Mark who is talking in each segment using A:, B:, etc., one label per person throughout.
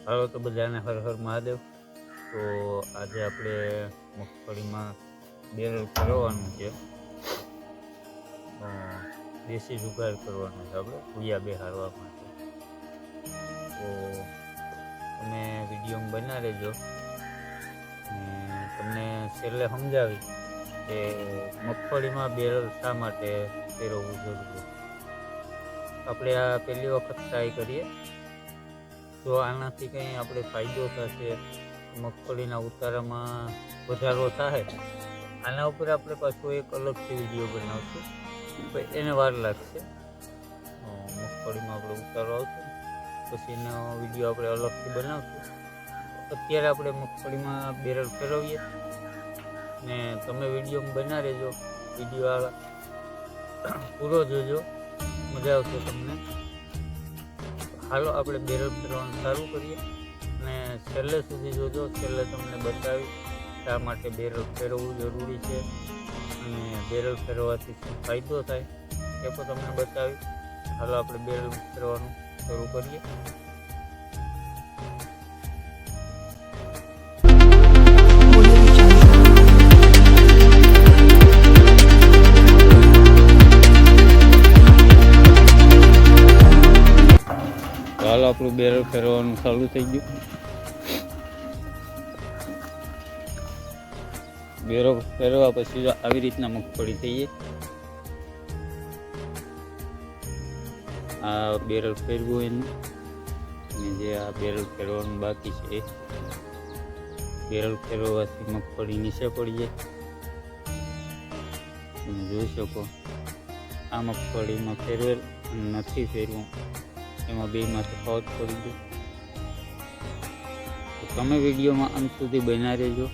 A: હાલો તો બધાને હર હર મહાદેવ। તો આજે આપણે મગફળીમાં બેરલ કરવાનું છે, દેશી જુગાર કરવાનો છે આપણે ભૂયા બેહારવા માટે। તો તમે વિડીયોમાં બના રહેજો અને તમને છેલ્લે સમજાવી કે મગફળીમાં બેરલ શા માટે ફેરવવું જરૂરી। આપણે આ પહેલી વખત ટ્રાય કરીએ, જો આનાથી કંઈ આપણે ફાયદો થશે, મગફળીના ઉતારામાં વધારો થાય, આના ઉપર આપણે પાછો એક અલગથી વિડીયો બનાવશું, પણ એને વાર લાગશે। મગફળીમાં આપણે ઉતારો આવશે પછી એનો વિડીયો આપણે અલગથી બનાવશું। અત્યારે આપણે મગફળીમાં બેરલ ફેરવીએ ને તમે વિડીયોમાં બના રહેજો, વિડીયો પૂરો જોજો, મજા આવશે તમને। હાલો આપણે બેરલ ફેરવાનું ચાલુ કરીએ અને છેલ્લે સુધી જોજો, છેલ્લે તમને બતાવી શા માટે બેરલ ફેરવવું જરૂરી છે અને બેરલ ફેરવવાથી શું ફાયદો થાય એ પણ તમને બતાવી। હાલો આપણે બેરલ ફેરવાનું શરૂ કરીએ। હાલ આપણું બેરલ ફેરવાનું ચાલુ થઈ ગયું। બેરલ ફેરવા પછી આવી રીતના મગફળી થઈ જાય। આ બેરલ ફેરવું એનું, અને જે આ બેરલ ફેરવાનું બાકી છે એ બેરલ ફેરવવાથી મગફળી નીચે પડી જાય। તમે જોઈ શકો આ મગફળીમાં ફેરવેલ નથી ફેરવું, એમાં બેમાં તફાવત પડી ગયો। તો તમે વિડીયોમાં અંત સુધી બના રહેજો।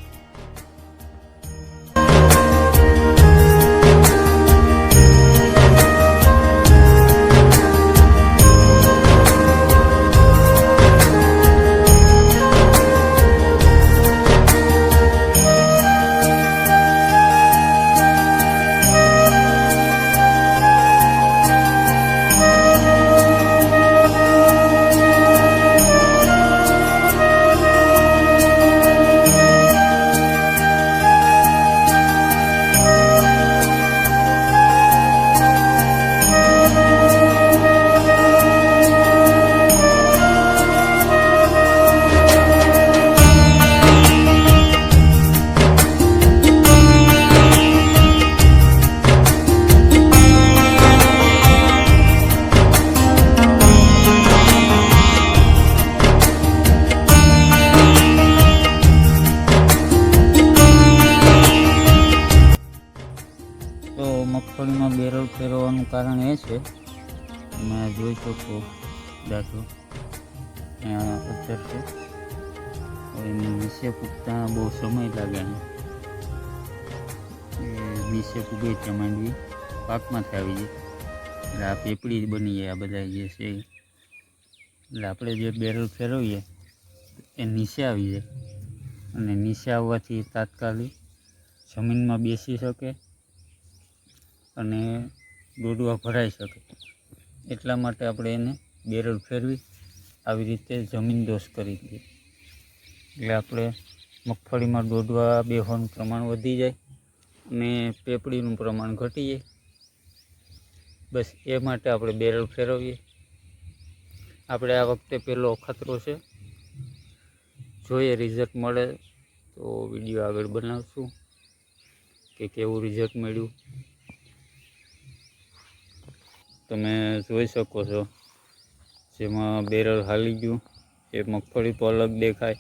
A: તો મગફળીમાં બેરલ ફેરવવાનું કારણ એ છે, તમે જોઈ શકો દાખલો ત્યાં અસર છે, એની નીચે પૂગતા બહુ સમય લાગે ને એ નીચે પૂગે ત્યાં માંડવી પાકમાંથી આવી જાય, એટલે આ પેપડી બની જાય આ બધા જે છે। એટલે આપણે જે બેરલ ફેરવીએ એ નીચે આવી જાય, અને નીચે આવવાથી તાત્કાલિક જમીનમાં બેસી શકે અને દોડવા ભરાઈ શકે, એટલા માટે આપણે એને બેરલ ફેરવી આવી રીતે જમીન દોષ કરી દઈએ, એટલે આપણે મગફળીમાં દોડવા બેસવાનું પ્રમાણ વધી જાય અને પેપડીનું પ્રમાણ ઘટી જાય। બસ એ માટે આપણે બેરલ ફેરવીએ। આપણે આ વખતે પહેલો ખતરો છે, જોઈએ રિઝલ્ટ મળે તો વિડીયો આગળ બનાવશું કે કેવું રિઝલ્ટ મળ્યું। તમે જોઈ શકો છો જેમાં બેરલ હાલી ગયું એ મગફળી પર અલગ દેખાય,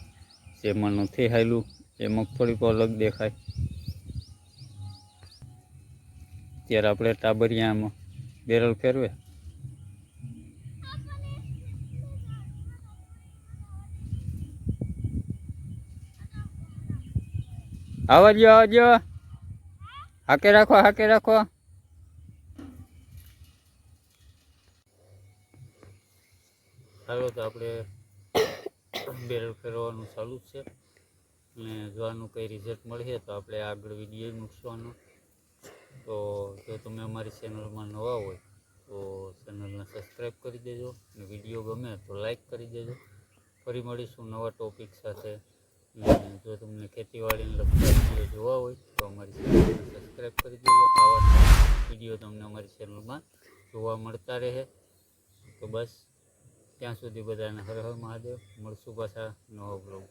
A: જેમાં નથી હાલ્યું એ મગફળી પર અલગ દેખાય। ત્યારે આપણે ટાબરિયામાં બેરલ ફેરવે આવજો હાકે રાખો। હાલો તો આપણે બેરલ ફેરવવાનું ચાલુ છે, અને જો આનું કંઈ રિઝલ્ટ મળે તો આપણે આગળ વિડીયો મૂકવાનો। તો જો તમે અમારી ચેનલમાં નવા હોય તો ચેનલને સબસ્ક્રાઈબ કરી દેજો, અને વિડીયો ગમે તો લાઈક કરી દેજો। ફરી મળીશું નવા ટોપિક સાથે. અને જો તમને ખેતીવાડીને લગતા વિડીયો જોવા હોય તો અમારી ચેનલને સબસ્ક્રાઈબ કરી દેજો. આવા વિડીયો તમને અમારી ચેનલમાં જોવા મળતા રહે. તો બસ ત્યાં સુધી બધાને હર હર મહાદેવ. મળશું પાછા નવા બ્લોગ.